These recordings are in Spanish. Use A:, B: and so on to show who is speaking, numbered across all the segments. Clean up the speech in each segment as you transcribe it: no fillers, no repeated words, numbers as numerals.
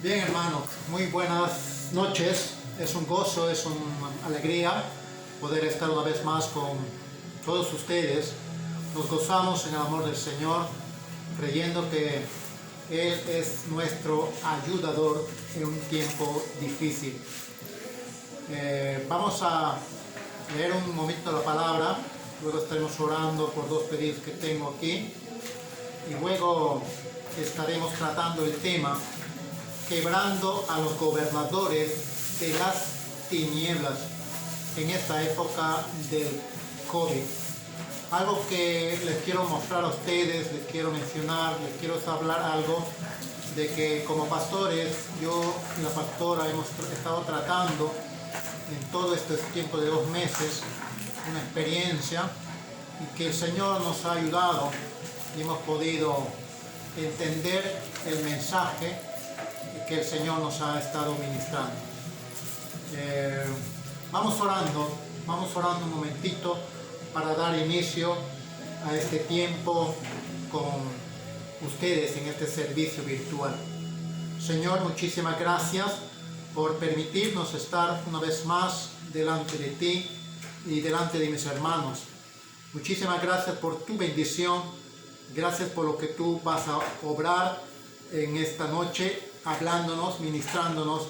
A: Bien, hermanos, muy buenas noches. Es un gozo, es una alegría poder estar una vez más con todos ustedes. Nos gozamos en el amor del Señor, creyendo que Él es nuestro ayudador en un tiempo difícil. Vamos a leer un momento la palabra, luego estaremos orando por dos pedidos que tengo aquí y luego estaremos tratando el tema quebrando a los gobernadores de las tinieblas en esta época del COVID. Algo que les quiero mostrar a ustedes, les quiero mencionar, les quiero hablar algo de que como pastores, yo y la pastora hemos estado tratando en todo este tiempo de 2 meses una experiencia y que el Señor nos ha ayudado y hemos podido entender el mensaje que el Señor nos ha estado ministrando. Vamos orando un momentito para dar inicio a este tiempo con ustedes en este servicio virtual. Señor, muchísimas gracias por permitirnos estar una vez más delante de ti y delante de mis hermanos. Muchísimas gracias por tu bendición, gracias por lo que tú vas a obrar en esta noche, hablándonos, ministrándonos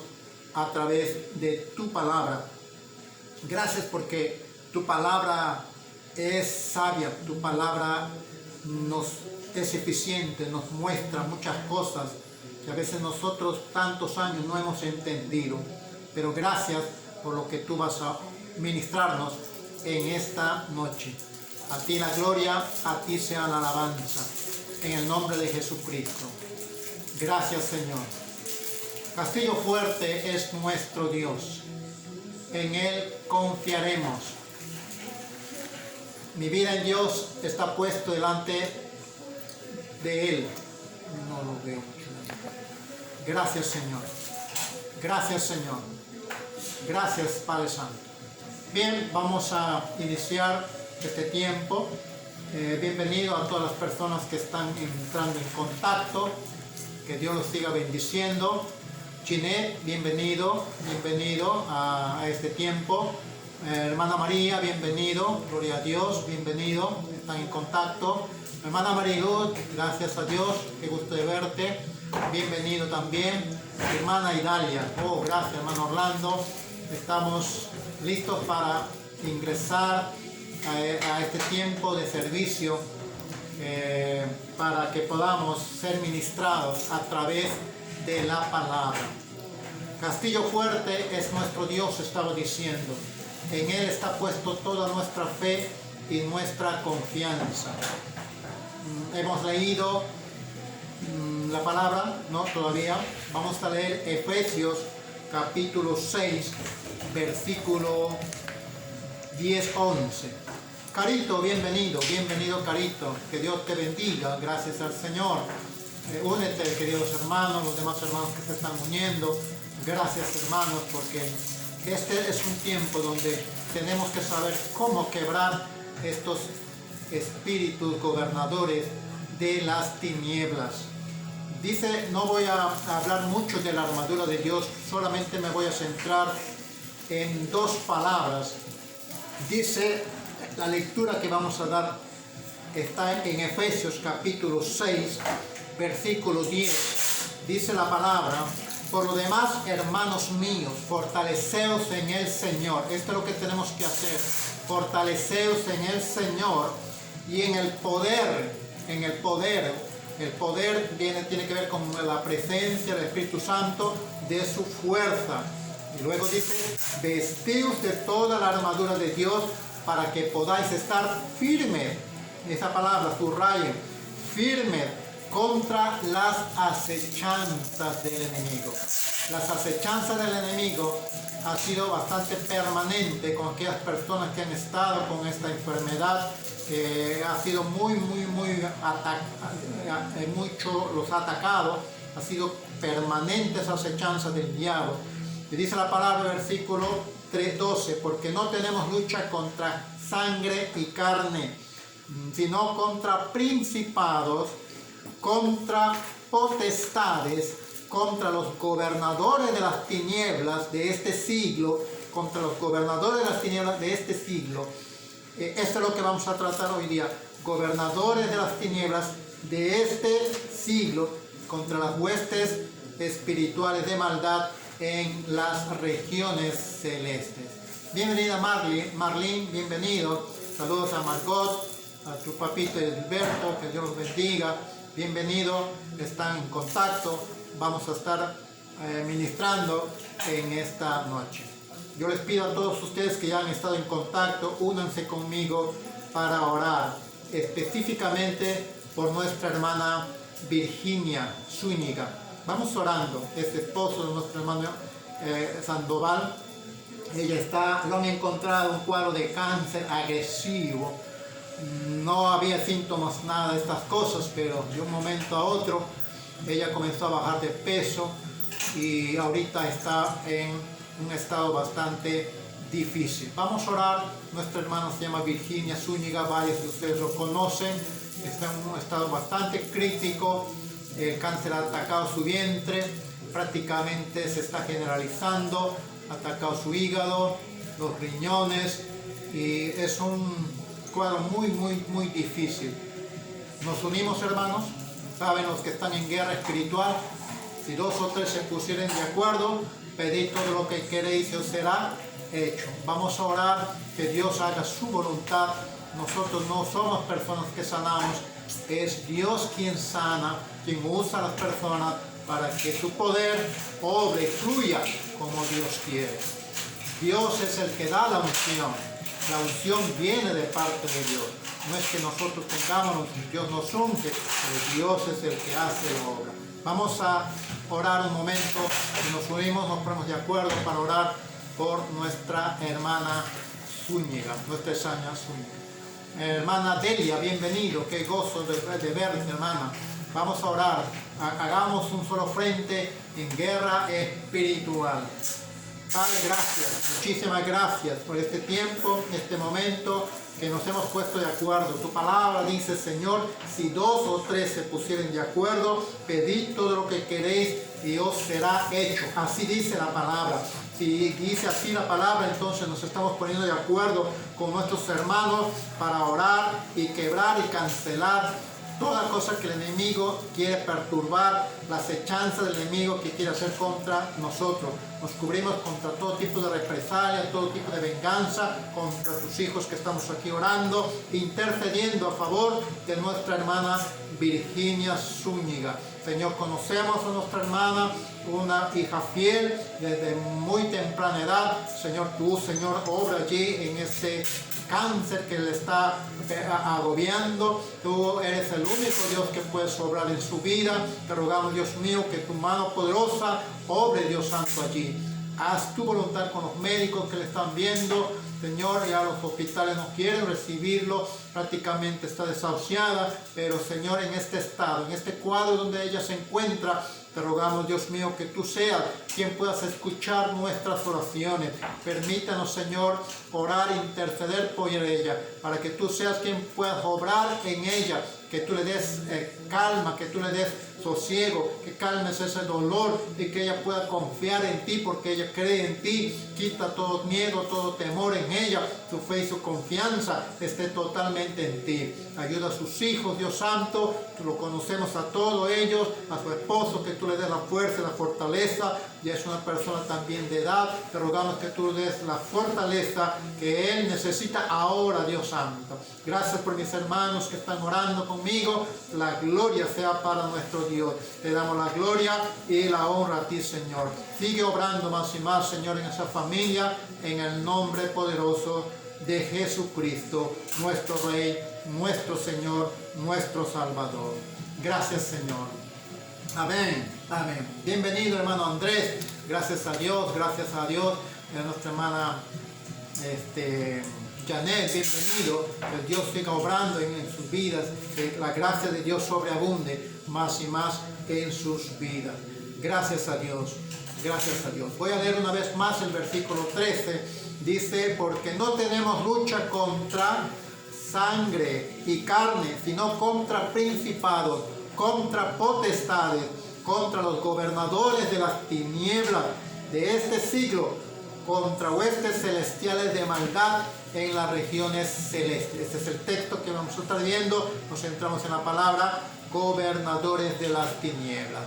A: a través de tu palabra. Gracias porque tu palabra es sabia, tu palabra nos es eficiente, nos muestra muchas cosas que a veces nosotros tantos años no hemos entendido. Pero gracias por lo que tú vas a ministrarnos en esta noche. A ti la gloria, a ti sea la alabanza. En el nombre de Jesucristo. Gracias, Señor. Castillo fuerte es nuestro Dios. En Él confiaremos. Mi vida en Dios está puesto delante de Él. No lo veo mucho. Gracias, Señor. Gracias, Señor. Gracias, Padre Santo. Bien, vamos a iniciar este tiempo. Bienvenido a todas las personas que están entrando en contacto. Que Dios los siga bendiciendo. Chinet, bienvenido a este tiempo. Hermana María, bienvenido. Gloria a Dios, bienvenido. Están en contacto. Hermana Mariluz, gracias a Dios. Qué gusto de verte. Bienvenido también. Hermana Idalia. Oh, gracias, hermano Orlando. Estamos listos para ingresar a este tiempo de servicio. Para que podamos ser ministrados a través de la palabra. Castillo fuerte es nuestro Dios, estaba diciendo. En Él está puesto toda nuestra fe y nuestra confianza. Hemos leído la palabra, no todavía. Vamos a leer Efesios capítulo 6, versículo 10-11. Carito, bienvenido Carito, que Dios te bendiga, gracias al Señor. Únete, queridos hermanos, los demás hermanos que se están uniendo, gracias hermanos, porque este es un tiempo donde tenemos que saber cómo quebrar estos espíritus gobernadores de las tinieblas. Dice, no voy a hablar mucho de la armadura de Dios, solamente me voy a centrar en 2 palabras. Dice, la lectura que vamos a dar está en Efesios capítulo 6, versículo 10. Dice la palabra, por lo demás, hermanos míos, fortaleceos en el Señor. Esto es lo que tenemos que hacer, fortaleceos en el Señor y en el poder. El poder tiene que ver con la presencia del Espíritu Santo, de su fuerza. Y luego dice, vestidos de toda la armadura de Dios, para que podáis estar firmes, esa palabra, subrayen, firmes contra las acechanzas del enemigo. Las acechanzas del enemigo ha sido bastante permanente con aquellas personas que han estado con esta enfermedad, ha sido mucho los ha atacado, ha sido permanente esa acechanza del diablo. Y dice la palabra, versículo 3:12, porque no tenemos lucha contra sangre y carne, sino contra principados, contra potestades, contra los gobernadores de las tinieblas de este siglo, contra los gobernadores de las tinieblas de este siglo. Esto es lo que vamos a tratar hoy día. Gobernadores de las tinieblas de este siglo, contra las huestes espirituales de maldad en las regiones celestes. Bienvenida Marlene, bienvenido. Saludos a Margot, a tu papito Edilberto, que Dios los bendiga. Bienvenido, están en contacto. Vamos a estar ministrando en esta noche. Yo les pido a todos ustedes que ya han estado en contacto, únanse conmigo para orar específicamente por nuestra hermana Virginia Zúñiga. Vamos orando, es esposo de nuestro hermano Sandoval. Ella lo han encontrado un cuadro de cáncer agresivo. No había síntomas, nada de estas cosas, pero de un momento a otro ella comenzó a bajar de peso y ahorita está en un estado bastante difícil. Vamos a orar. Nuestra hermana se llama Virginia Zúñiga, varios de ustedes lo conocen. Está en un estado bastante crítico. El cáncer ha atacado su vientre, prácticamente se está generalizando, ha atacado su hígado, los riñones, y es un cuadro muy difícil. Nos unimos, hermanos. Saben los que están en guerra espiritual, si 2 o 3 se pusieren de acuerdo, pedid todo lo que queréis y os será hecho. Vamos a orar que Dios haga su voluntad. Nosotros no somos personas que sanamos, es Dios quien sana, quien usa a las personas para que su poder obre y fluya como Dios quiere. Dios es el que da la unción. La unción viene de parte de Dios. No es que nosotros tengamos, Dios nos unge, pero Dios es el que hace la obra. Vamos a orar un momento, y nos unimos, nos ponemos de acuerdo para orar por nuestra hermana Zúñiga, nuestra Saña Zúñiga. Hermana Delia, bienvenido, qué gozo de verte, hermana. Vamos a orar, hagamos un solo frente en guerra espiritual. Padre, gracias, muchísimas gracias por este tiempo, este momento que nos hemos puesto de acuerdo. Tu palabra dice, Señor, si 2 o 3 se pusieren de acuerdo, pedid todo lo que queréis y os será hecho. Así dice la palabra. Si dice así la palabra, entonces nos estamos poniendo de acuerdo con nuestros hermanos para orar y quebrar y cancelar toda cosa que el enemigo quiere perturbar, la acechanza del enemigo que quiere hacer contra nosotros. Nos cubrimos contra todo tipo de represalia, todo tipo de venganza contra tus hijos que estamos aquí orando, intercediendo a favor de nuestra hermana Virginia Zúñiga. Señor, conocemos a nuestra hermana, una hija fiel desde muy temprana edad. Señor, tú, Señor, obra allí en ese cáncer que le está agobiando. Tú eres el único Dios que puedes obrar en su vida. Te rogamos, Dios mío, que tu mano poderosa obre, Dios Santo, allí. Haz tu voluntad con los médicos que le están viendo. Señor, ya los hospitales no quieren recibirlo, prácticamente está desahuciada, pero Señor, en este estado, en este cuadro donde ella se encuentra, te rogamos, Dios mío, que tú seas quien puedas escuchar nuestras oraciones. Permítanos, Señor, orar e interceder por ella, para que tú seas quien puedas obrar en ella, que tú le des calma, que tú le des sosiego, que calmes ese dolor y que ella pueda confiar en ti, porque ella cree en ti. Quita todo miedo, todo temor en ella, su fe y su confianza esté totalmente en ti. Ayuda a sus hijos, Dios Santo, tú lo conocemos a todos ellos, a su esposo, que tú le des la fuerza y la fortaleza. Ya es una persona también de edad, te rogamos que tú le des la fortaleza que él necesita ahora, Dios Santo. Gracias por mis hermanos que están orando conmigo. La gloria sea para nuestro Dios. Te damos la gloria y la honra a ti, Señor. Sigue obrando más y más, Señor, en esa familia, en el nombre poderoso de Jesucristo, nuestro Rey, nuestro Señor, nuestro Salvador. Gracias, Señor. Amén, amén. Bienvenido, hermano Andrés. Gracias a Dios, a nuestra hermana Janet, bienvenido. Que Dios siga obrando en sus vidas, que la gracia de Dios sobreabunde más y más en sus vidas. Gracias a Dios, gracias a Dios. Voy a leer una vez más el versículo 13. Dice, porque no tenemos lucha contra sangre y carne, sino contra principados, contra potestades, contra los gobernadores de las tinieblas de este siglo, contra huestes celestiales de maldad en las regiones celestes. Este es el texto que vamos a estar viendo. Nos centramos en la palabra gobernadores de las tinieblas.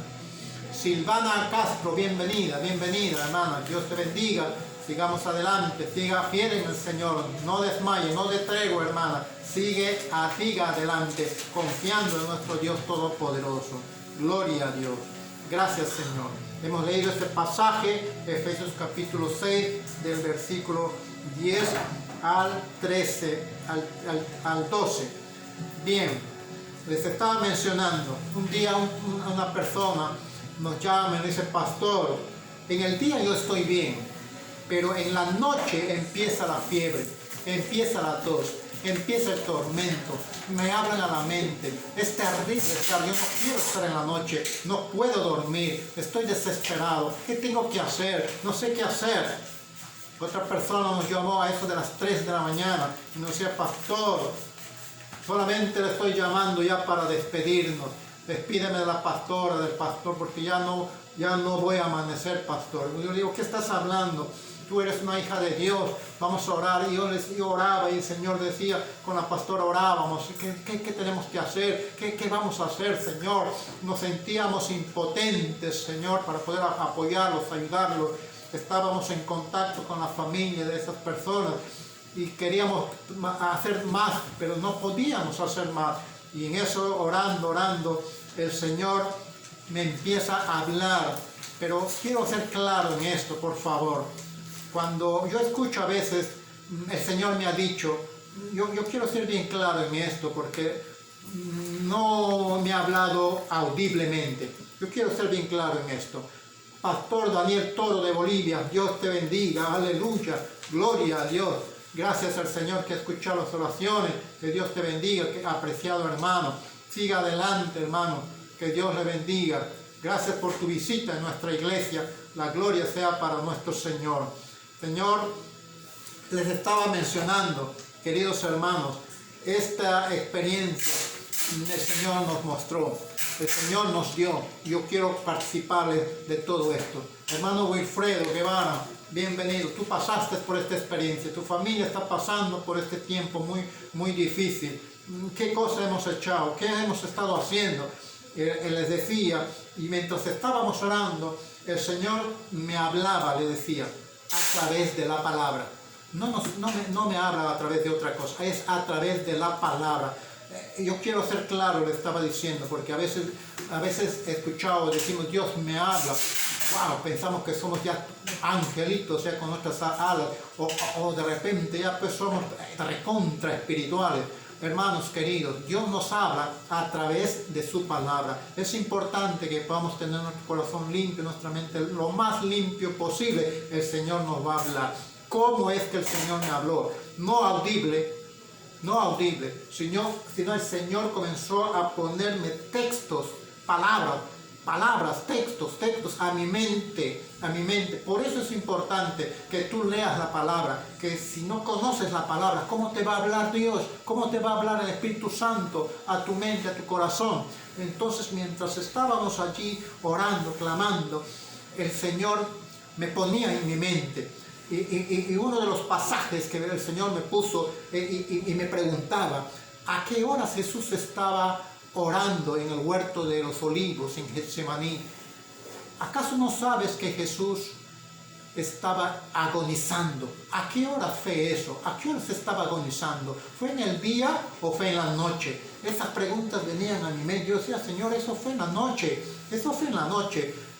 A: Silvana Castro, bienvenida, bienvenida, hermana. Dios te bendiga. Sigamos adelante, siga fiel en el Señor, no desmaye, no de tregua, hermana. Siga adelante, confiando en nuestro Dios Todopoderoso. Gloria a Dios. Gracias, Señor. Hemos leído este pasaje, Efesios capítulo 6, del versículo 10 al 13, al 12. Bien, les estaba mencionando, un día una persona nos llama y dice: pastor, en el día yo estoy bien, pero en la noche empieza la fiebre, empieza la tos, empieza el tormento, me hablan a la mente, es terrible estar, yo no quiero estar en la noche, no puedo dormir, estoy desesperado, ¿qué tengo que hacer? No sé qué hacer. Otra persona nos llamó a eso de las 3 de la mañana y nos decía: pastor, solamente le estoy llamando ya para despedirnos, despídeme de la pastora, del pastor, porque ya no voy a amanecer, pastor. Yo le digo: ¿qué estás hablando? Tú eres una hija de Dios, vamos a orar. Y yo oraba y el Señor decía, con la pastora orábamos: ¿qué tenemos que hacer? ¿Qué vamos a hacer, Señor? Nos sentíamos impotentes, Señor, para poder apoyarlos, ayudarlos. Estábamos en contacto con la familia de esas personas y queríamos hacer más, pero no podíamos hacer más. Y en eso, orando, el Señor me empieza a hablar. Pero quiero ser claro en esto, por favor. Cuando yo escucho a veces, el Señor me ha dicho, yo quiero ser bien claro en esto, porque no me ha hablado audiblemente. Yo quiero ser bien claro en esto. Pastor Daniel Toro de Bolivia, Dios te bendiga, aleluya, gloria a Dios. Gracias al Señor que ha escuchado las oraciones, que Dios te bendiga, que apreciado hermano. Siga adelante, hermano, que Dios le bendiga. Gracias por tu visita en nuestra iglesia, la gloria sea para nuestro Señor. Señor, les estaba mencionando, queridos hermanos, esta experiencia el Señor nos mostró, el Señor nos dio. Yo quiero participar de todo esto. Hermano Wilfredo Guevara, bienvenido. Tú pasaste por esta experiencia, tu familia está pasando por este tiempo muy difícil. ¿Qué cosa hemos hecho? ¿Qué hemos estado haciendo? Él les decía, y mientras estábamos orando, el Señor me hablaba, le decía, a través de la palabra. No me habla a través de otra cosa, es a través de la palabra. Yo quiero ser claro, le estaba diciendo, porque a veces he escuchado, decimos, Dios me habla. Wow, pensamos que somos ya angelitos, ya con nuestras alas, o de repente ya pues somos recontra espirituales. Hermanos queridos, Dios nos habla a través de su palabra. Es importante que podamos tener nuestro corazón limpio, nuestra mente lo más limpio posible. El Señor nos va a hablar. ¿Cómo es que el Señor me habló? No audible, sino el Señor comenzó a ponerme textos, palabras, textos a mi mente. Por eso es importante que tú leas la palabra, que si no conoces la palabra, ¿cómo te va a hablar Dios? ¿Cómo te va a hablar el Espíritu Santo a tu mente, a tu corazón? Entonces, mientras estábamos allí orando, clamando, el Señor me ponía en mi mente. Y uno de los pasajes que el Señor me puso y me preguntaba, ¿a qué horas Jesús estaba orando en el huerto de los olivos en Getsemaní? ¿Acaso no sabes que Jesús estaba agonizando? ¿A qué hora fue eso? ¿A qué hora se estaba agonizando? ¿Fue en el día o fue en la noche? Esas preguntas venían a mi mente. Yo decía, Señor, eso fue en la noche.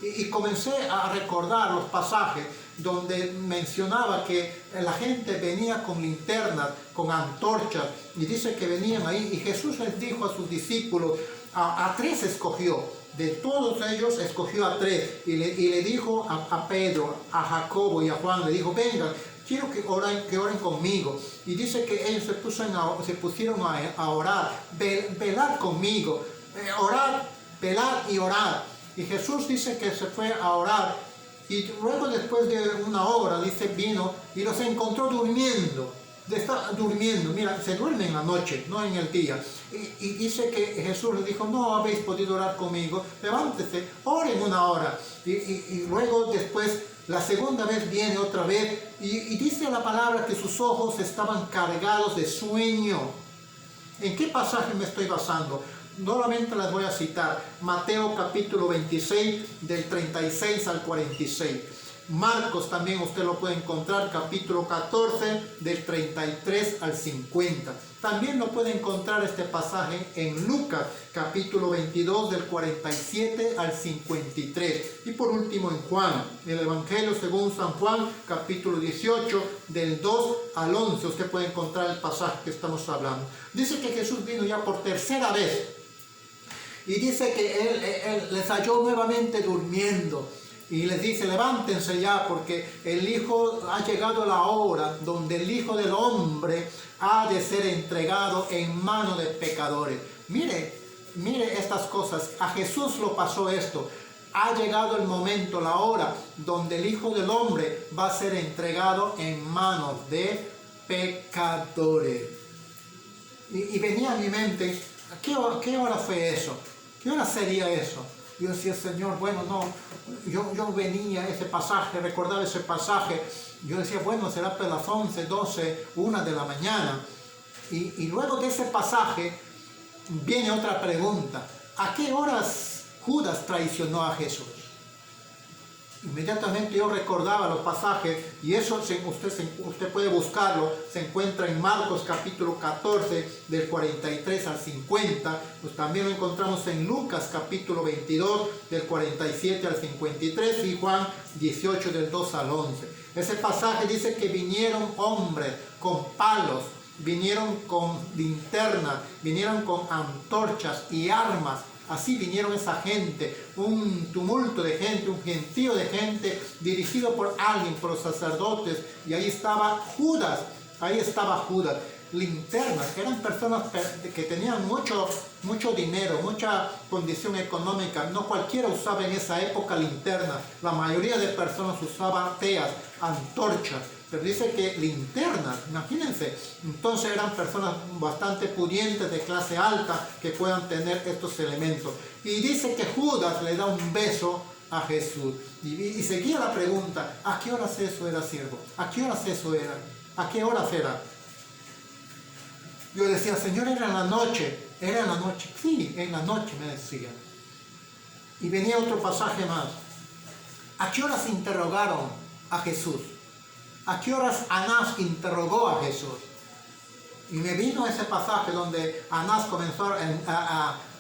A: Y comencé a recordar los pasajes donde mencionaba que la gente venía con linternas, con antorchas, y dice que venían ahí, y Jesús les dijo a sus discípulos, a 3 escogió, de todos ellos escogió a 3, y le dijo a Pedro, a Jacobo y a Juan, le dijo, vengan, quiero que oren conmigo. Y dice que ellos se pusieron a orar, velar conmigo, orar, velar y orar. Y Jesús dice que se fue a orar, y luego después de una hora, dice, vino y los encontró durmiendo. está durmiendo. Mira, se duerme en la noche, no en el día. Y dice que Jesús le dijo, no habéis podido orar conmigo, levántese, oren una hora. Y luego después, la segunda vez viene otra vez y dice la palabra que sus ojos estaban cargados de sueño. ¿En qué pasaje me estoy basando? Nuevamente las voy a citar. Mateo capítulo 26 del 36 al 46. Marcos también usted lo puede encontrar, capítulo 14 del 33 al 50. También lo puede encontrar este pasaje en Lucas, capítulo 22 del 47 al 53. Y por último en Juan, el Evangelio según San Juan, capítulo 18 del 2 al 11. Usted puede encontrar el pasaje que estamos hablando. Dice que Jesús vino ya por tercera vez. Y dice que él les halló nuevamente durmiendo. Y les dice, levántense ya, porque ha llegado la hora donde el Hijo del Hombre ha de ser entregado en manos de pecadores. Mire estas cosas. A Jesús lo pasó esto. Ha llegado el momento, la hora, donde el Hijo del Hombre va a ser entregado en manos de pecadores. Y venía a mi mente, ¿qué hora fue eso? ¿Qué hora sería eso? Yo decía, Señor, bueno, no, yo venía a ese pasaje, recordaba ese pasaje, yo decía, bueno, será por las 11, 12, 1 de la mañana. Y luego de ese pasaje viene otra pregunta. ¿A qué horas Judas traicionó a Jesús? Inmediatamente yo recordaba los pasajes y eso usted puede buscarlo, se encuentra en Marcos capítulo 14 del 43 al 50, pues también lo encontramos en Lucas capítulo 22 del 47 al 53 y Juan 18 del 2 al 11. Ese pasaje dice que vinieron hombres con palos, vinieron con linternas, vinieron con antorchas y armas. Así vinieron esa gente, un tumulto de gente, un gentío de gente dirigido por alguien, por los sacerdotes. Y ahí estaba Judas, linternas, eran personas que tenían mucho dinero, mucha condición económica. No cualquiera usaba en esa época linternas, la mayoría de personas usaban teas, antorchas. Pero dice que linternas, imagínense, entonces eran personas bastante pudientes, de clase alta, que puedan tener estos elementos. Y dice que Judas le da un beso a Jesús. Y seguía la pregunta, ¿a qué horas eso era, siervo? ¿A qué horas eso era? ¿A qué horas era? Yo decía, Señor, era en la noche. ¿Era en la noche? Sí, en la noche, me decía. Y venía otro pasaje más. ¿A qué horas interrogaron a Jesús? ¿A qué horas Anás interrogó a Jesús? Y me vino ese pasaje donde Anás comenzó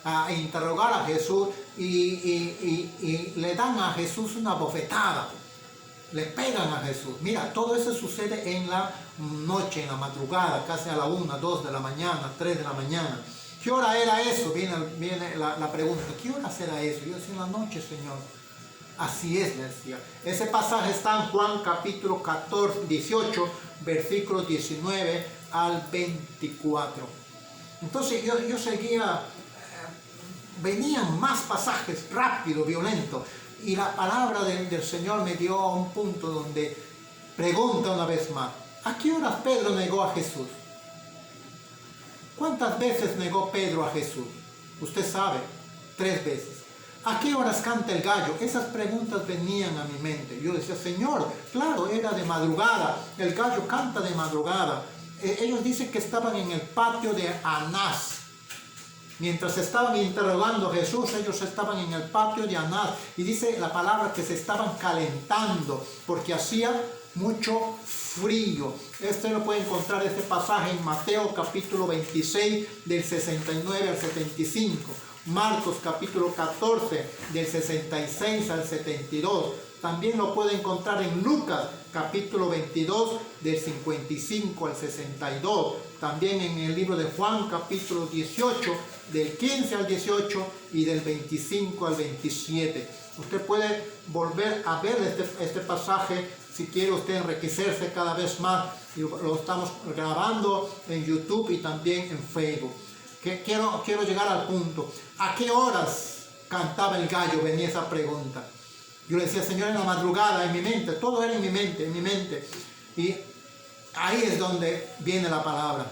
A: a interrogar a Jesús y le dan a Jesús una bofetada. Le pegan a Jesús. Mira, todo eso sucede en la noche, en la madrugada, casi a la 1, 2 de la mañana, 3 de la mañana. ¿Qué hora era eso? Viene la pregunta. ¿Qué hora será eso? Yo decía, en la noche, Señor. Así es, decía. Ese pasaje está en Juan capítulo 18, versículos 19 al 24. Entonces yo seguía, venían más pasajes rápido, violento, y la palabra del Señor me dio a un punto donde pregunta una vez más, ¿a qué horas Pedro negó a Jesús? ¿Cuántas veces negó Pedro a Jesús? Usted sabe, 3 veces. ¿A qué horas canta el gallo? Esas preguntas venían a mi mente. Yo decía, Señor, claro, era de madrugada. El gallo canta de madrugada. Ellos dicen que estaban en el patio de Anás. Mientras estaban interrogando a Jesús, ellos estaban en el patio de Anás. Y dice la palabra que se estaban calentando porque hacía mucho frío. Lo puede encontrar este pasaje en Mateo capítulo 26 del 69 al 75. Marcos capítulo 14 del 66 al 72. También lo puede encontrar en Lucas capítulo 22 del 55 al 62. También en el libro de Juan capítulo 18 del 15 al 18 y del 25 al 27. Usted puede volver a ver este pasaje si quiere usted enriquecerse cada vez más. Lo estamos grabando en YouTube y también en Facebook. Quiero llegar al punto. ¿A qué horas cantaba el gallo? Venía esa pregunta. Yo le decía, Señor, en la madrugada, en mi mente, todo era en mi mente. Y Ahí es donde viene la palabra.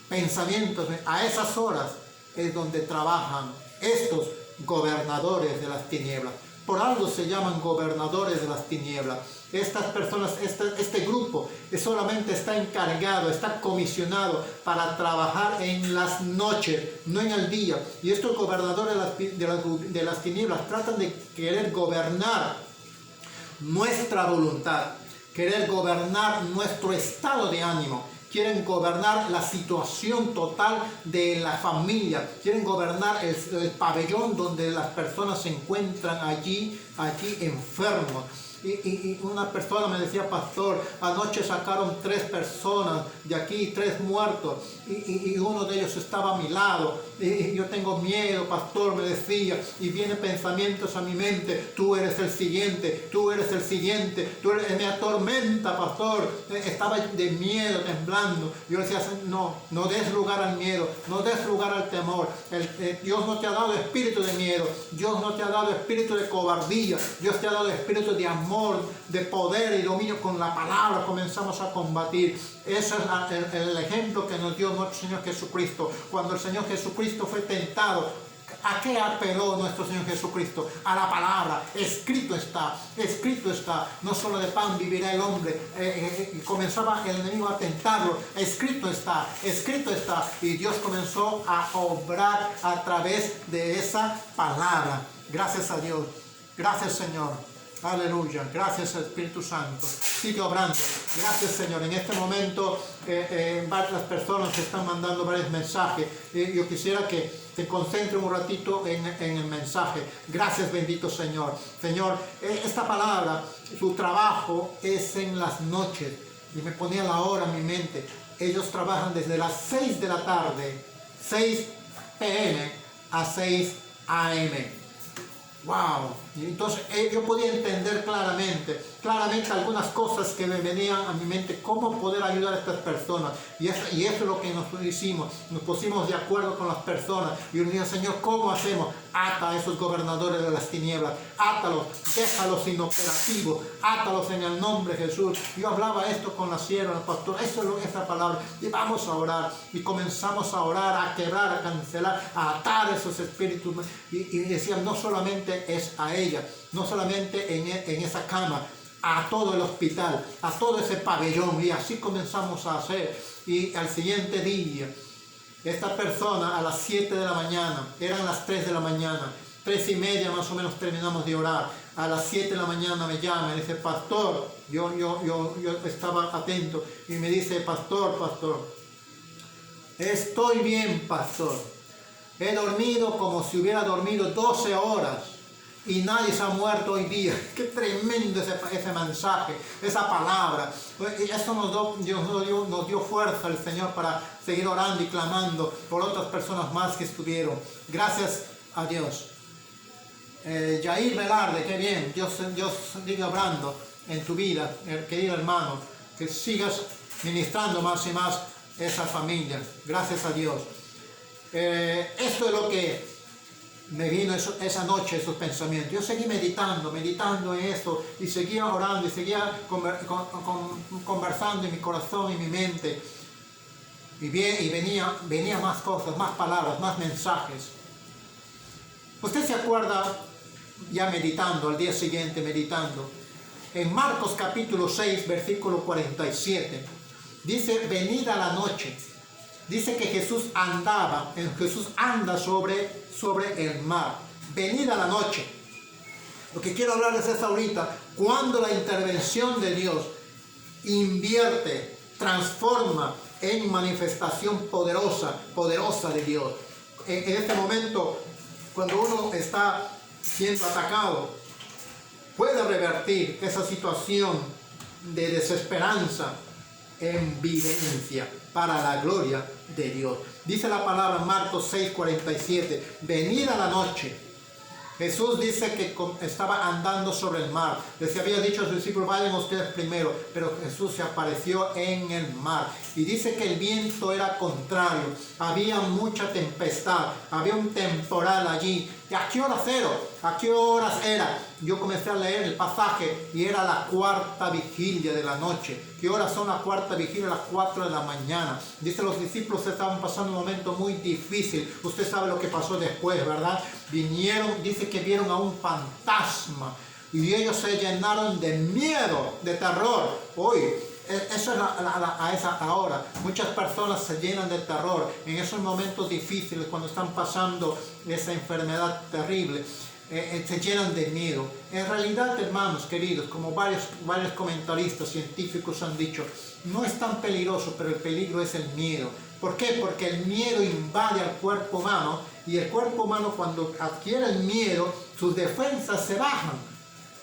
A: Pensamientos, a esas horas es donde trabajan estos gobernadores de las tinieblas. Por algo se llaman gobernadores de las tinieblas. Estas personas, este grupo solamente está encargado, está comisionado para trabajar en las noches, no en el día. Y estos gobernadores de las tinieblas tratan de querer gobernar nuestra voluntad, querer gobernar nuestro estado de ánimo. Quieren gobernar la situación total de la familia, quieren gobernar el pabellón donde las personas se encuentran allí enfermos. Y una persona me decía, pastor, anoche sacaron 3 personas de aquí, 3 muertos, y uno de ellos estaba a mi lado, y yo tengo miedo, pastor, me decía, y vienen pensamientos a mi mente, tú eres el siguiente, tú eres el siguiente, me atormenta, pastor. Estaba de miedo, temblando. Yo le decía, no des lugar al miedo, no des lugar al temor. Dios no te ha dado espíritu de miedo, Dios no te ha dado espíritu de cobardía, Dios te ha dado espíritu de amor, de poder y dominio. Con la palabra comenzamos a combatir. Ese es el ejemplo que nos dio nuestro Señor Jesucristo. Cuando el Señor Jesucristo fue tentado, ¿a qué apeló nuestro Señor Jesucristo? A la palabra. Escrito está, no solo de pan vivirá el hombre. Y comenzaba el enemigo a tentarlo. Escrito está. Y Dios comenzó a obrar a través de esa palabra. Gracias a Dios. Gracias, Señor. Aleluya, gracias Espíritu Santo, sigue obrando. Gracias, Señor. En este momento varias personas están mandando varios mensajes. Yo quisiera que se concentre un ratito en el mensaje. Gracias, bendito Señor. Señor, esta palabra, su trabajo es en las noches. Y me ponía la hora en mi mente. Ellos trabajan desde las 6 de la tarde, 6 p.m. a 6 a.m. ¡Wow! Y entonces yo podía entender claramente algunas cosas que me venían a mi mente, cómo poder ayudar a estas personas. Y eso es lo que nos hicimos. Nos pusimos de acuerdo con las personas. Y yo dije, Señor, ¿cómo hacemos? Ata a esos gobernadores de las tinieblas. Átalos, déjalos inoperativos. Átalos en el nombre de Jesús. Yo hablaba esto con la sierva, el pastor. Eso es lo que es la palabra. Y vamos a orar. Y comenzamos a orar, a quebrar, a cancelar, a atar esos espíritus. Y decían, no solamente es a ella, no solamente en esa cama, a todo el hospital, a todo ese pabellón. Y así comenzamos a hacer. Y al siguiente día, esta persona a las 7 de la mañana, eran las 3 de la mañana, 3:30 más o menos terminamos de orar. A las 7 de la mañana me llama y dice, pastor, yo estaba atento, y me dice, pastor, estoy bien, pastor. He dormido como si hubiera dormido 12 horas. Y nadie se ha muerto hoy día. Qué tremendo ese mensaje, esa palabra. Y eso nos dio fuerza el Señor para seguir orando y clamando por otras personas más que estuvieron. Gracias a Dios. Jair Velarde, qué bien. Dios siga obrando en tu vida, querido hermano. Que sigas ministrando más y más esa familia. Gracias a Dios. Esto es lo que me vino esa noche, esos pensamientos. Yo seguí meditando en esto, y seguía orando, y seguía conversando en mi corazón y mi mente. Y venía más cosas, más palabras, más mensajes. ¿Usted se acuerda, ya meditando, al día siguiente meditando, en Marcos capítulo 6, versículo 47, dice, venida la noche. Dice que Jesús anda sobre el mar. Venida la noche. Lo que quiero hablarles es ahorita, cuando la intervención de Dios invierte, transforma en manifestación poderosa de Dios. En este momento, cuando uno está siendo atacado, puede revertir esa situación de desesperanza en vivencia para la gloria de Dios. Dice la palabra en Marcos 6:47, venida la noche. Jesús dice que estaba andando sobre el mar. Les había dicho a sus discípulos, vayan ustedes primero, pero Jesús se apareció en el mar. Y dice que el viento era contrario, había mucha tempestad, había un temporal allí. ¿Y a qué horas era? yo comencé a leer el pasaje y era la cuarta vigilia de la noche. ¿Qué horas son la cuarta vigilia? Las 4 de la mañana. Dice, los discípulos estaban pasando un momento muy difícil. Usted sabe lo que pasó después, ¿verdad? Vinieron, dice que vieron a un fantasma y ellos se llenaron de miedo, de terror. Hoy, eso es a esa hora. Muchas personas se llenan de terror en esos momentos difíciles, cuando están pasando esa enfermedad terrible. Se llenan de miedo. En realidad, hermanos queridos, como varios comentaristas científicos han dicho, no es tan peligroso, pero el peligro es el miedo. ¿Por qué? Porque el miedo invade al cuerpo humano, y el cuerpo humano, cuando adquiere el miedo, sus defensas se bajan.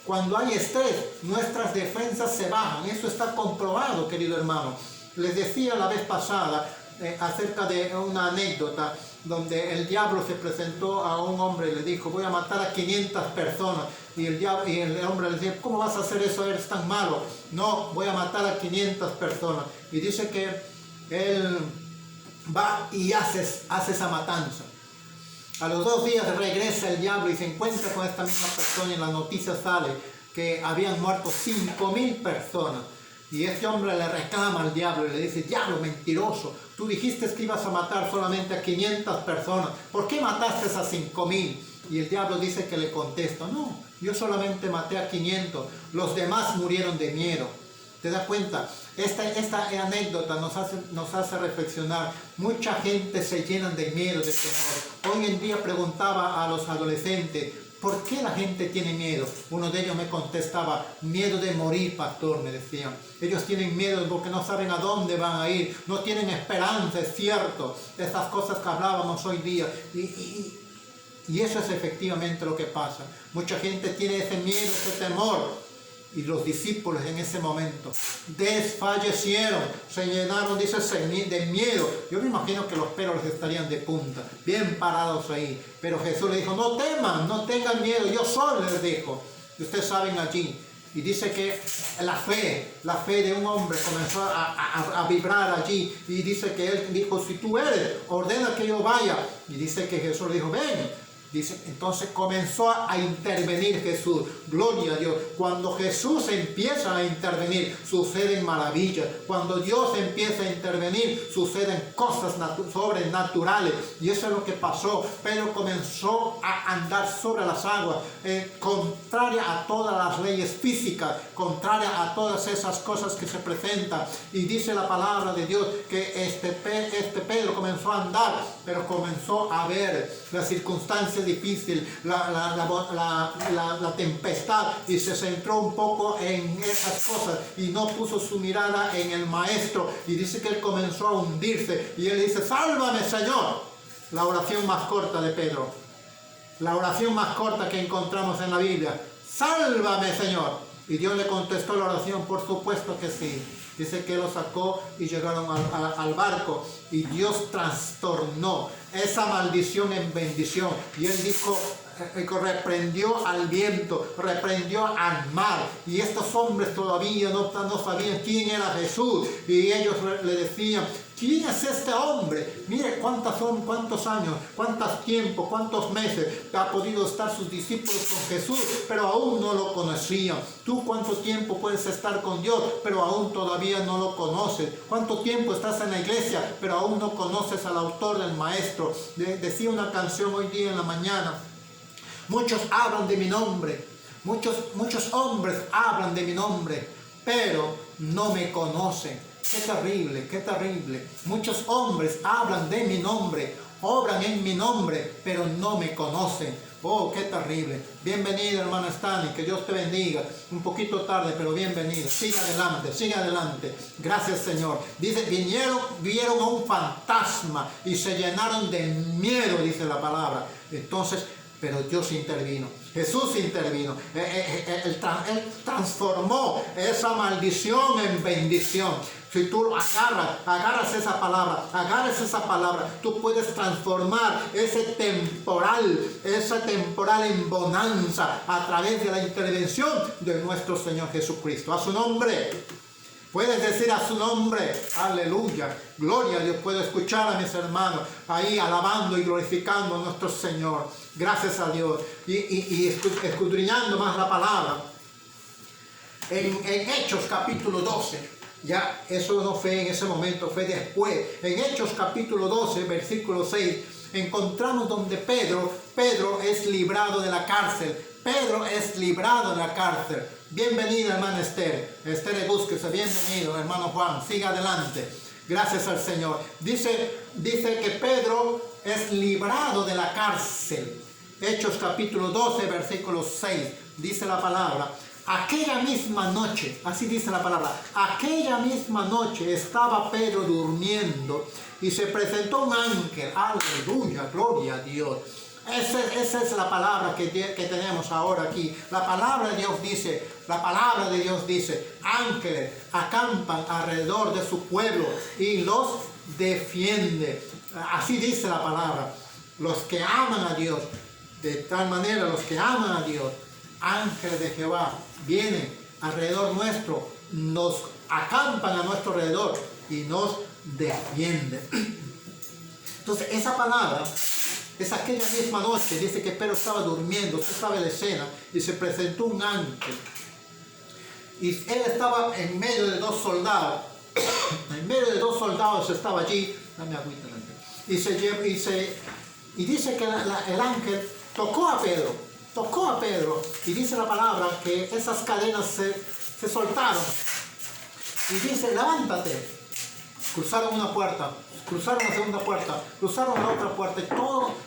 A: Cuando hay estrés, nuestras defensas se bajan. Eso está comprobado, querido hermano. Les decía la vez pasada acerca de una anécdota donde el diablo se presentó a un hombre y le dijo, voy a matar a 500 personas. Y el hombre le decía, ¿cómo vas a hacer eso? Eres tan malo. No, voy a matar a 500 personas. Y dice que él va y hace esa matanza. A los 2 días regresa el diablo y se encuentra con esta misma persona, y en la noticia sale que habían muerto 5,000 personas. Y este hombre le reclama al diablo y le dice, diablo mentiroso, tú dijiste que ibas a matar solamente a 500 personas, ¿por qué mataste a 5,000? Y el diablo dice que le contesta, no, yo solamente maté a 500, los demás murieron de miedo. ¿Te das cuenta? Esta anécdota nos hace reflexionar. Mucha gente se llena de miedo, de temor. Hoy en día preguntaba a los adolescentes, ¿por qué la gente tiene miedo? Uno de ellos me contestaba, miedo de morir, pastor, me decían. Ellos tienen miedo porque no saben a dónde van a ir, no tienen esperanza, es cierto. Estas cosas que hablábamos hoy día. Y eso es efectivamente lo que pasa. Mucha gente tiene ese miedo, ese temor. Y los discípulos en ese momento desfallecieron, se llenaron, dice, de miedo. Yo me imagino que los pelos les estarían de punta, bien parados ahí. Pero Jesús le dijo, no teman, no tengan miedo, yo soy, les dijo. Y ustedes saben allí. Y dice que la fe de un hombre comenzó a vibrar allí. Y dice que él dijo, si tú eres, ordena que yo vaya. Y dice que Jesús le dijo, ven. Dice, entonces comenzó a intervenir Jesús. Gloria a Dios. Cuando Jesús empieza a intervenir, suceden maravillas. Cuando Dios empieza a intervenir, suceden cosas sobrenaturales. Y eso es lo que pasó. Pedro comenzó a andar sobre las aguas, contraria a todas las leyes físicas, contraria a todas esas cosas que se presentan. Y dice la palabra de Dios que este Pedro comenzó a andar, pero comenzó a ver las circunstancias difícil, la tempestad, y se centró un poco en esas cosas y no puso su mirada en el maestro, y dice que él comenzó a hundirse y él dice, sálvame Señor. La oración más corta de Pedro, la oración más corta que encontramos en la Biblia, sálvame Señor. Y Dios le contestó la oración, por supuesto que sí. Dice que lo sacó y llegaron al barco, y Dios trastornó esa maldición en bendición. Y él dijo, reprendió al viento, reprendió al mar. Y estos hombres todavía no sabían quién era Jesús. Y ellos le decían, ¿quién es este hombre? Mire cuántos años, cuántos tiempos, cuántos meses ha podido estar sus discípulos con Jesús, pero aún no lo conocían. ¿Tú cuánto tiempo puedes estar con Dios, pero aún todavía no lo conoces? ¿Cuánto tiempo estás en la iglesia, pero aún no conoces al autor del maestro? Decía una canción hoy día en la mañana, muchos hablan de mi nombre, muchos hombres hablan de mi nombre, pero no me conocen. Qué terrible, qué terrible. Muchos hombres hablan de mi nombre, obran en mi nombre, pero no me conocen. Oh, qué terrible. Bienvenido, hermana Stani, que Dios te bendiga. Un poquito tarde, pero bienvenido. Sigue adelante, sigue adelante. Gracias, Señor. Dice, vieron a un fantasma y se llenaron de miedo, dice la palabra. Entonces, pero Dios intervino. Jesús intervino. Él transformó esa maldición en bendición. Si tú agarras esa palabra, tú puedes transformar ese temporal en bonanza a través de la intervención de nuestro Señor Jesucristo. A su nombre. Puedes decir a su nombre, aleluya, gloria a Dios. Puedo escuchar a mis hermanos ahí alabando y glorificando a nuestro Señor. Gracias a Dios. Y escudriñando más la palabra, en Hechos capítulo 12, ya eso no fue en ese momento, fue después. En Hechos capítulo 12, versículo 6, encontramos donde Pedro es librado de la cárcel. Pedro es librado de la cárcel. Bienvenida, hermana Esther. Esther, búsquese. Bienvenido, hermano Juan. Siga adelante. Gracias al Señor. Dice que Pedro es librado de la cárcel. Hechos capítulo 12, versículo 6. Dice la palabra. Aquella misma noche, así dice la palabra, aquella misma noche estaba Pedro durmiendo y se presentó un ángel. Aleluya, gloria a Dios. Esa es la palabra que tenemos ahora aquí. La palabra de Dios dice, ángeles acampan alrededor de su pueblo y los defiende. Así dice la palabra. Los que aman a Dios, de tal manera los que aman a Dios, ángeles de Jehová vienen alrededor nuestro, nos acampan a nuestro alrededor y nos defienden. Entonces esa palabra es aquella misma noche. Dice que Pedro estaba durmiendo, usted sabe la escena, y se presentó un ángel. Y él estaba en medio de dos soldados. En medio de dos soldados estaba allí. Dame agüita. Y dice que el ángel tocó a Pedro. Y dice la palabra que esas cadenas se soltaron. Y dice, levántate. Cruzaron una puerta, cruzaron la segunda puerta, cruzaron la otra puerta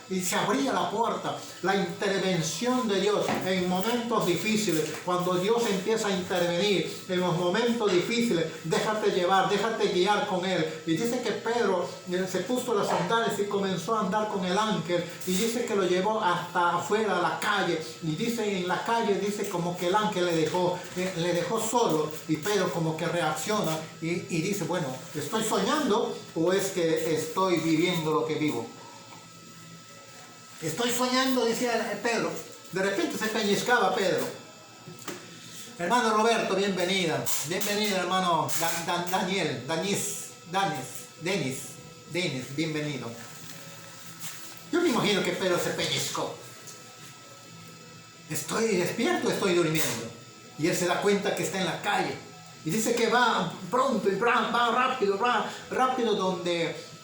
A: y se abría la puerta. La intervención de Dios en momentos difíciles, cuando Dios empieza a intervenir en los momentos difíciles, déjate llevar, déjate guiar con Él. Y dice que Pedro se puso las sandalias y comenzó a andar con el ángel, y dice que lo llevó hasta afuera a la calle, y dice en la calle, dice como que el ángel le dejó solo, y Pedro como que reacciona y dice, bueno, ¿estoy soñando o es que estoy viviendo lo que vivo? Estoy soñando, decía Pedro. De repente se pellizcaba Pedro. Hermano Roberto, bienvenida. Bienvenida, hermano Denis, bienvenido. Yo me imagino que Pedro se pellizcó. ¿Estoy despierto o estoy durmiendo? Y él se da cuenta que está en la calle. Y dice que va pronto y va rápido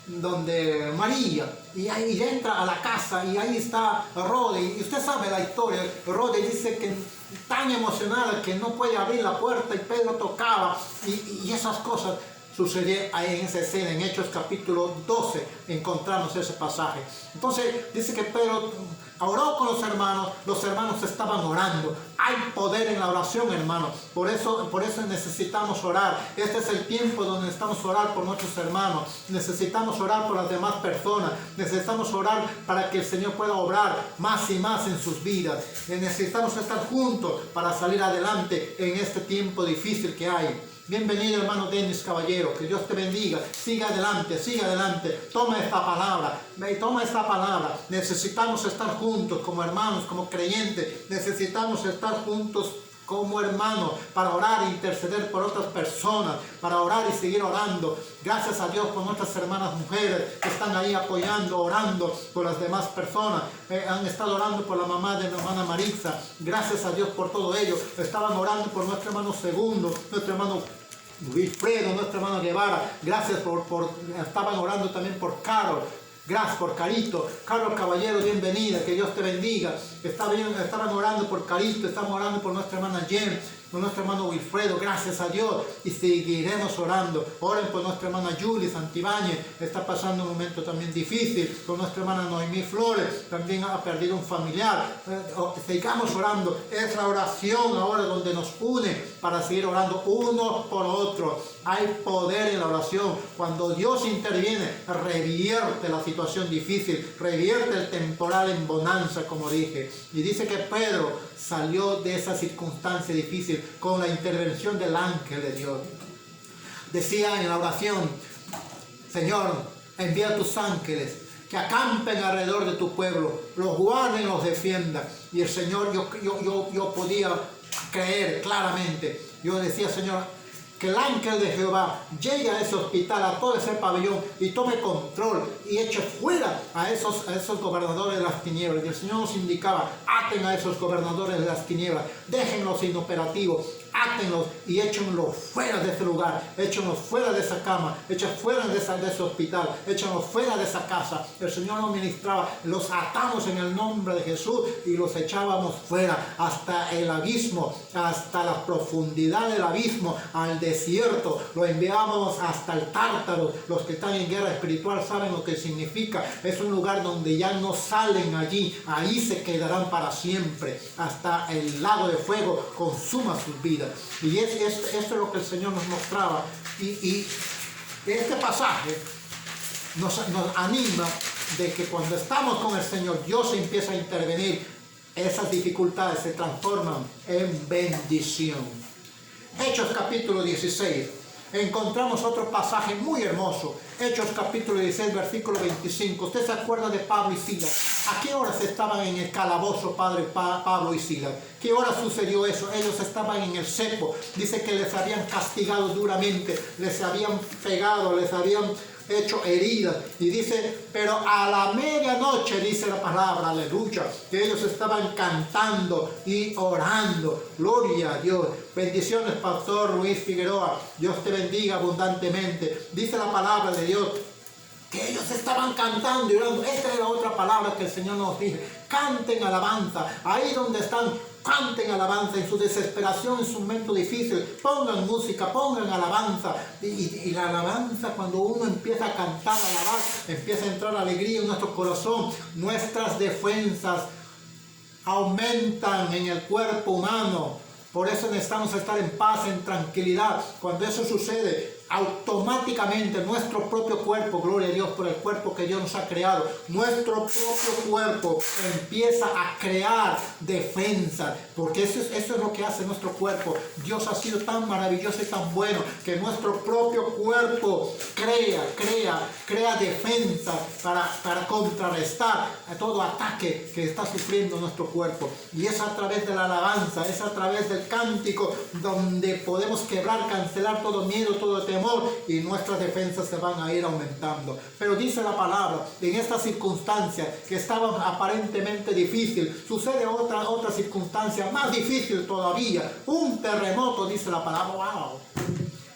A: donde María, y ahí entra a la casa y ahí está Rode. Y usted sabe la historia. Rode dice que tan emocionada que no puede abrir la puerta, y Pedro tocaba, y esas cosas sucedieron ahí en esa escena. En Hechos capítulo 12 encontramos ese pasaje. Entonces dice que Pedro oró con los hermanos estaban orando. Hay poder en la oración, hermano. Por eso necesitamos orar. Este es el tiempo donde necesitamos orar por nuestros hermanos. Necesitamos orar por las demás personas. Necesitamos orar para que el Señor pueda obrar más y más en sus vidas. Necesitamos estar juntos para salir adelante en este tiempo difícil que hay. Bienvenido, hermano Denis Caballero, que Dios te bendiga. Siga adelante. Toma esta palabra. Necesitamos estar juntos como hermanos, como creyentes. Necesitamos estar juntos como hermanos para orar e interceder por otras personas, para orar y seguir orando. Gracias a Dios por nuestras hermanas mujeres que están ahí apoyando, orando por las demás personas. Han estado orando por la mamá de mi hermana Maritza. Gracias a Dios por todo ello. Estaban orando por nuestro hermano Segundo, nuestro hermano Wilfredo, nuestro hermano Guevara. Gracias estaban orando también por Carol. Gracias por Carito. Carlos Caballero, bienvenida, que Dios te bendiga. Estaban orando por Carito, estaban orando por nuestra hermana Jen, por nuestro hermano Wilfredo. Gracias a Dios, y seguiremos orando. Oren por nuestra hermana Julie Santibáñez, está pasando un momento también difícil. Por nuestra hermana Noemí Flores, también ha perdido un familiar. Sigamos orando. Es la oración ahora donde nos une para seguir orando uno por otro. Hay poder en la oración. Cuando Dios interviene, revierte la situación difícil, revierte el temporal en bonanza, como dije. Y dice que Pedro salió de esa circunstancia difícil con la intervención del ángel de Dios. Decía en la oración: Señor, envía tus ángeles que acampen alrededor de tu pueblo, los guarden, los defiendan. Y el Señor, yo podía creer claramente. Yo decía: Señor, que el ángel de Jehová llegue a ese hospital, a todo ese pabellón y tome control y eche fuera a esos gobernadores de las tinieblas. Y el Señor nos indicaba, aten a esos gobernadores de las tinieblas, déjenlos inoperativos, átenlos y échenlos fuera de ese lugar, échenlos fuera de esa cama, échenlos fuera de ese hospital, échenlos fuera de esa casa. El Señor nos ministraba, los atamos en el nombre de Jesús y los echábamos fuera hasta el abismo, hasta la profundidad del abismo, al desierto. Lo enviábamos hasta el Tártaro. Los que están en guerra espiritual saben lo que significa. Es un lugar donde ya no salen allí, ahí se quedarán para siempre, hasta el lago de fuego consuma sus vidas. Y esto es lo que el Señor nos mostraba. Y este pasaje nos anima de que cuando estamos con el Señor, Dios empieza a intervenir. Esas dificultades se transforman en bendición. Hechos capítulo 16. Encontramos otro pasaje muy hermoso. Hechos capítulo 16, versículo 25. ¿Usted se acuerda de Pablo y Silas? ¿A qué horas estaban en el calabozo, Pablo y Silas? ¿Qué hora sucedió eso? Ellos estaban en el cepo. Dice que les habían castigado duramente, les habían pegado, les habían hecho heridas. Y dice, pero a la medianoche, dice la palabra, aleluya, que ellos estaban cantando y orando. Gloria a Dios. Bendiciones, Pastor Luis Figueroa. Dios te bendiga abundantemente. Dice la palabra de Dios que ellos estaban cantando y orando. Esta es la otra palabra que el Señor nos dice. Canten alabanza. Ahí donde están, canten alabanza en su desesperación, en su momento difícil. Pongan música, pongan alabanza. Y la alabanza, cuando uno empieza a cantar, a alabar, empieza a entrar alegría en nuestro corazón. Nuestras defensas aumentan en el cuerpo humano. Por eso necesitamos estar en paz, en tranquilidad. Cuando eso sucede, automáticamente nuestro propio cuerpo, gloria a Dios por el cuerpo que Dios nos ha creado, nuestro propio cuerpo empieza a crear defensa, porque eso es lo que hace nuestro cuerpo. Dios ha sido tan maravilloso y tan bueno que nuestro propio cuerpo crea defensa para contrarrestar a todo ataque que está sufriendo nuestro cuerpo. Y es a través de la alabanza, es a través del cántico donde podemos quebrar, cancelar todo miedo, todo temor, y nuestras defensas se van a ir aumentando. Pero dice la palabra, en esta circunstancia que estaba aparentemente difícil, sucede otra circunstancia más difícil todavía, un terremoto, dice la palabra. ¡Wow!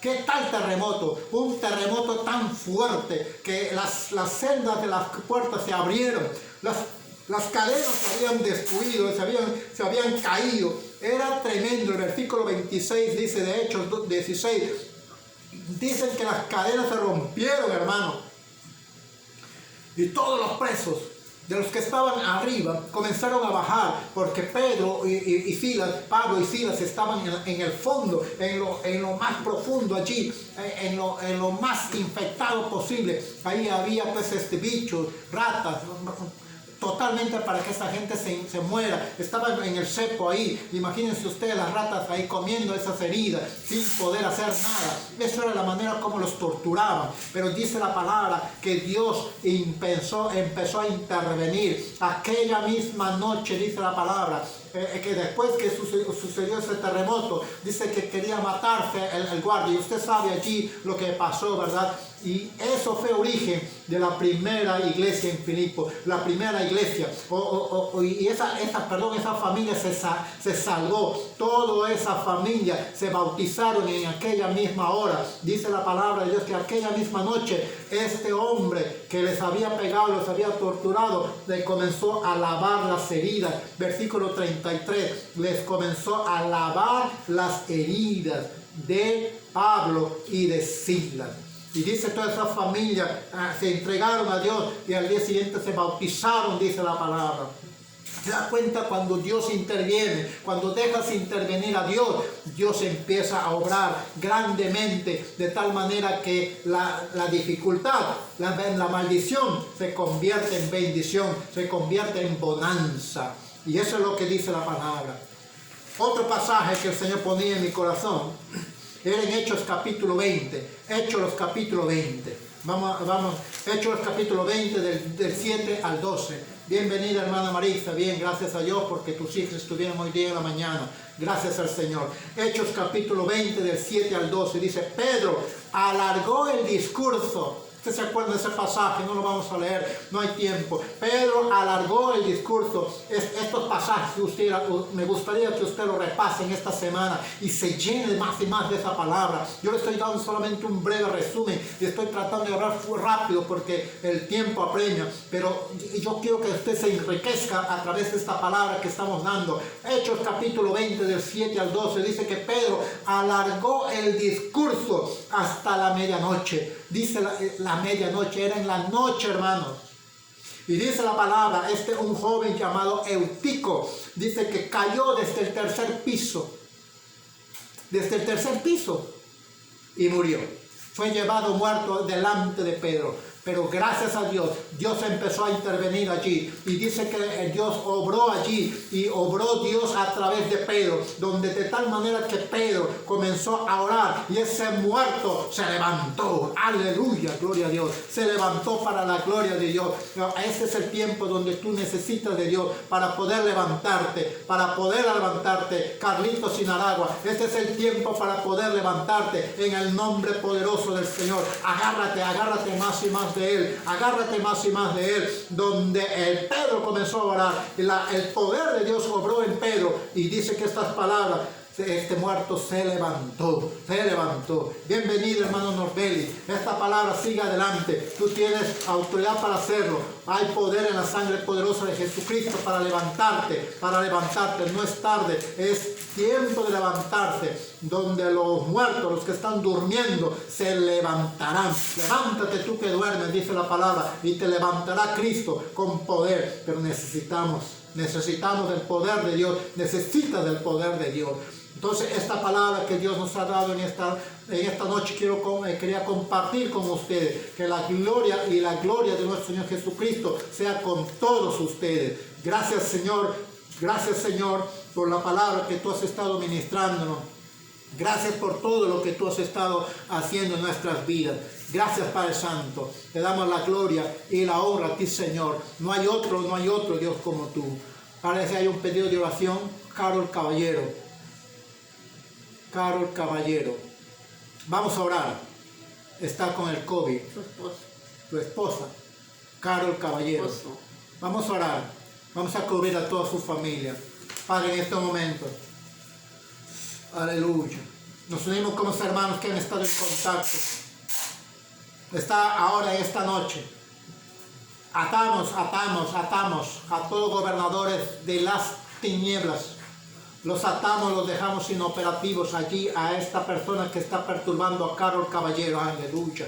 A: ¿Qué tal terremoto? Un terremoto tan fuerte que las celdas de las puertas se abrieron, las cadenas se habían destruido, se habían caído. Era tremendo. El versículo 26 dice de Hechos 16, dicen que las cadenas se rompieron, hermano. Y todos los presos de los que estaban arriba comenzaron a bajar, porque Pablo y Silas estaban en el fondo, en lo más profundo allí, en lo más infectado posible. Ahí había pues bichos, ratas, totalmente para que esta gente se muera. Estaban en el cepo ahí. Imagínense ustedes las ratas ahí comiendo esas heridas sin poder hacer nada. Eso era la manera como los torturaban. Pero dice la palabra que Dios empezó a intervenir. Aquella misma noche, dice la palabra, que después que sucedió ese terremoto, dice que quería matarse el guardia. Y usted sabe allí lo que pasó, ¿verdad? Y eso fue origen de la primera iglesia en Filipo, la primera iglesia. Y esa familia se salvó. Toda esa familia se bautizaron en aquella misma hora. Dice la palabra de Dios que aquella misma noche, este hombre que les había pegado, los había torturado, le comenzó a lavar las heridas. Versículo 33, les comenzó a lavar las heridas de Pablo y de Silas. Y dice toda esa familia se entregaron a Dios y al día siguiente se bautizaron, dice la palabra. ¿Se da cuenta? Cuando Dios interviene, cuando dejas intervenir a Dios, Dios empieza a obrar grandemente, de tal manera que la dificultad, la maldición se convierte en bendición, se convierte en bonanza. Y eso es lo que dice la palabra. Otro pasaje que el Señor ponía en mi corazón era en Hechos capítulo 20. Hechos capítulo 20. Vamos. Hechos capítulo 20 del 7 al 12. Bienvenida, hermana Marisa. Bien, gracias a Dios porque tus hijos estuvieron hoy día en la mañana. Gracias al Señor. Hechos capítulo 20 del 7 al 12 dice, Pedro alargó el discurso. ¿Usted se acuerda de ese pasaje? No lo vamos a leer, no hay tiempo. Pedro alargó el discurso. Estos pasajes me gustaría que usted lo repase en esta semana y se llene más y más de esa palabra. Yo le estoy dando solamente un breve resumen y estoy tratando de hablar rápido porque el tiempo apremia. Pero yo quiero que usted se enriquezca a través de esta palabra que estamos dando. Hechos capítulo 20 del 7 al 12 dice que Pedro alargó el discurso hasta la medianoche. Dice la medianoche, era en la noche, hermanos. Y dice la palabra, un joven llamado Eutico, dice que cayó desde el tercer piso. Desde el tercer piso. Y murió. Fue llevado muerto delante de Pedro. Pero gracias a Dios, Dios empezó a intervenir allí. Y dice que Dios obró allí. Y obró Dios a través de Pedro. Donde de tal manera que Pedro comenzó a orar. Y ese muerto se levantó. Aleluya, gloria a Dios. Se levantó para la gloria de Dios. Este es el tiempo donde tú necesitas de Dios para poder levantarte. Para poder levantarte. Carlitos Sinaragua. Este es el tiempo para poder levantarte en el nombre poderoso del Señor. Agárrate más y más de Él, agárrate más y más de Él, donde el Pedro comenzó a orar, el poder de Dios obró en Pedro, y dice que estas palabras, este muerto se levantó. Bienvenido, hermano Norbeli. Esta palabra sigue adelante. Tú tienes autoridad para hacerlo. Hay poder en la sangre poderosa de Jesucristo para levantarte. No es tarde, es tiempo de levantarse. Donde los muertos, los que están durmiendo, se levantarán. Levántate tú que duermes, dice la palabra, y te levantará Cristo con poder. Pero necesitamos del poder de Dios. Necesitas del poder de Dios. Entonces, esta palabra que Dios nos ha dado en esta noche quería compartir con ustedes. Que la gloria de nuestro Señor Jesucristo sea con todos ustedes. Gracias, Señor, por la palabra que tú has estado ministrándonos. Gracias por todo lo que tú has estado haciendo en nuestras vidas. Gracias, Padre Santo. Te damos la gloria y la honra a ti, Señor. No hay otro Dios como tú. Parece que hay un pedido de oración. Carol Caballero. Vamos a orar. Está con el COVID. Tu esposa. Carol Caballero. Vamos a orar. Vamos a cubrir a toda su familia. Padre, en este momento. Aleluya. Nos unimos con los hermanos que han estado en contacto. Está ahora en esta noche. Atamos a todos los gobernadores de las tinieblas. Los atamos, los dejamos inoperativos allí a esta persona que está perturbando a Carol Caballero. Aleluya.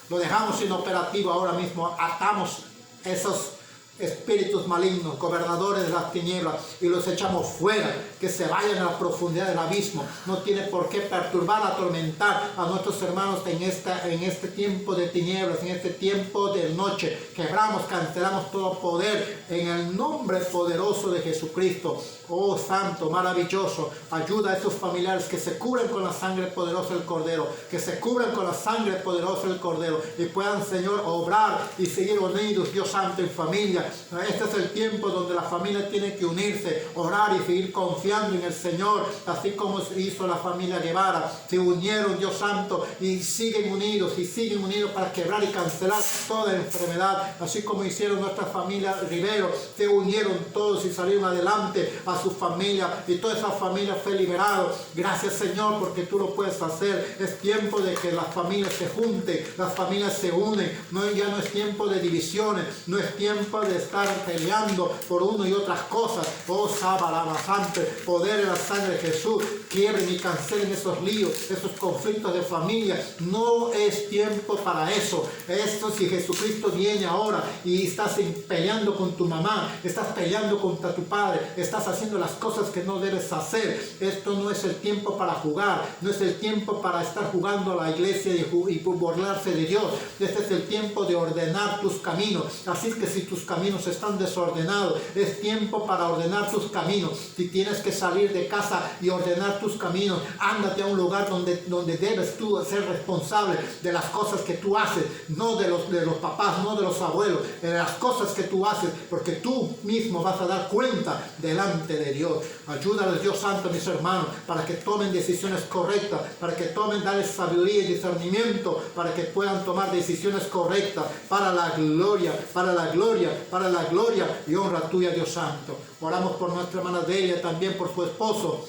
A: Lo dejamos inoperativo ahora mismo. Atamos esos espíritus malignos, gobernadores de las tinieblas, y los echamos fuera, que se vayan a la profundidad del abismo. No tiene por qué perturbar, atormentar a nuestros hermanos en este tiempo de tinieblas, en este tiempo de noche. Quebramos, cancelamos todo poder en el nombre poderoso de Jesucristo. Oh Santo, maravilloso, ayuda a esos familiares que se cubren con la sangre poderosa del Cordero, que se cubran con la sangre poderosa del Cordero y puedan, Señor, obrar y seguir unidos, Dios Santo, en familia. Este es el tiempo donde la familia tiene que unirse, orar y seguir confiando en el Señor, así como hizo la familia Guevara. Se unieron, Dios Santo, y siguen unidos para quebrar y cancelar toda enfermedad, así como hicieron nuestra familia Rivero. Se unieron todos y salieron adelante a su familia, y toda esa familia fue liberada. Gracias, Señor, porque tú lo puedes hacer. Es tiempo de que las familias se junten, las familias se unen. Ya no es tiempo de divisiones, no es tiempo de estar peleando por uno y otras cosas. Oh, Sabarabasante, poder en la sangre de Jesús, quiebren y cancelen esos líos, esos conflictos de familia. No es tiempo para eso. Esto, si Jesucristo viene ahora y estás peleando con tu mamá, estás peleando contra tu padre, estás haciendo las cosas que no debes hacer. Esto no es el tiempo para jugar, no es el tiempo para estar jugando a la iglesia y burlarse de Dios. Este es el tiempo de ordenar tus caminos. Así que si tus caminos caminos están desordenados. Es tiempo para ordenar tus caminos. Si tienes que salir de casa y ordenar tus caminos, ándate a un lugar donde debes tú ser responsable de las cosas que tú haces, no de los papás, no de los abuelos, de las cosas que tú haces, porque tú mismo vas a dar cuenta delante de Dios. Ayúdales, Dios Santo, mis hermanos, para que tomen decisiones correctas, para que tomen, darles sabiduría y discernimiento, para que puedan tomar decisiones correctas para la gloria, para la gloria, para la gloria y honra tuya, Dios Santo. Oramos por nuestra hermana Delia, también por su esposo.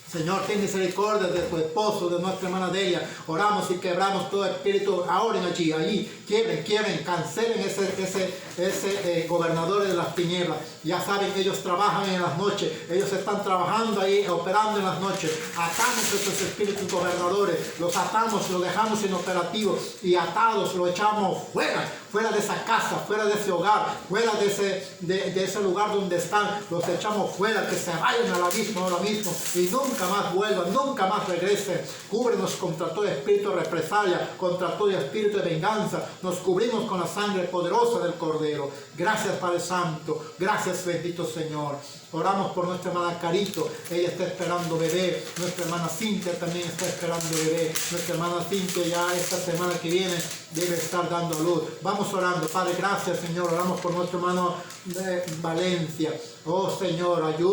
A: Señor, ten misericordia de tu esposo, de nuestra hermana Delia. Oramos y quebramos todo espíritu. Oren allí, quiebren, cancelen ese gobernador de las tinieblas. Ya saben, ellos trabajan en las noches, ellos están trabajando ahí, operando en las noches. Atamos esos espíritus gobernadores, los atamos, los dejamos inoperativo y atados, los echamos fuera de esa casa, fuera de ese hogar, fuera de ese lugar donde están, los echamos fuera, que se vayan al abismo ahora mismo y nunca más vuelvan, nunca más regresen. Cúbrenos contra todo espíritu de represalia, contra todo espíritu de venganza. Nos cubrimos con la sangre poderosa del Cordero. Gracias, Padre Santo. Gracias, bendito Señor. Oramos por nuestra hermana Carito. Ella está esperando bebé. Nuestra hermana Cintia también está esperando bebé. Nuestra hermana Cintia ya esta semana que viene debe estar dando a luz. Vamos orando. Padre, gracias, Señor. Oramos por nuestro hermano Valencia. Oh, Señor, ayuda.